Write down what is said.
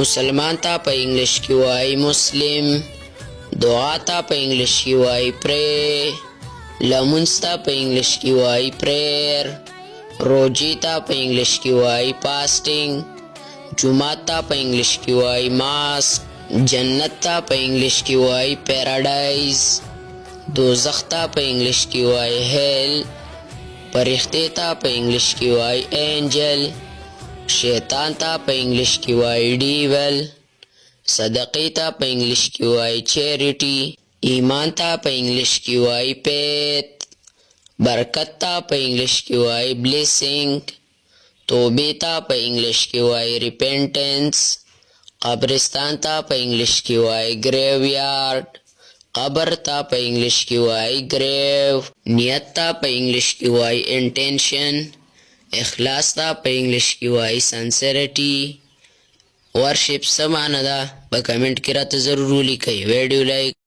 مسلمان ته په انګلیش کې وایي مسلم. دعا ته په انګلیش کې وایي پری. لمونځ ته په انګلیش کې وایي پریر. روجې ته په انګلیش کې وایي فاسټینګ. جومات ته په انګلیش کې وایي ماسک. جنت ته په انګلیش کې وایي پیراډایز. دوزخ ته په انګلیش کې وایي هیل. فرښتې ته په انګلیش کې وایي انجل. شیطان ته په انګلیش کې وایي ډیول. صدقې ته په انګلیش کې وایي چیریټي. ایمان ته په انګلیش کې وایي فیت. برکت ته په انګلیش کې وایي بلیسینګ. توبې ته په انګلیش کې وایي ریپینټنس. قبرستان ته په انګلیش کې وایي ګریویارډ. قبر ته په انګلیش کې وایي ګریو. نیت ته په انګلیش کې وایي انټینشن. اخلاص ته په انګلیش کې وایي سنسریټي. ورشپ څه معنی ده په کمنټ کې راته ضرور ولیکئ. Video like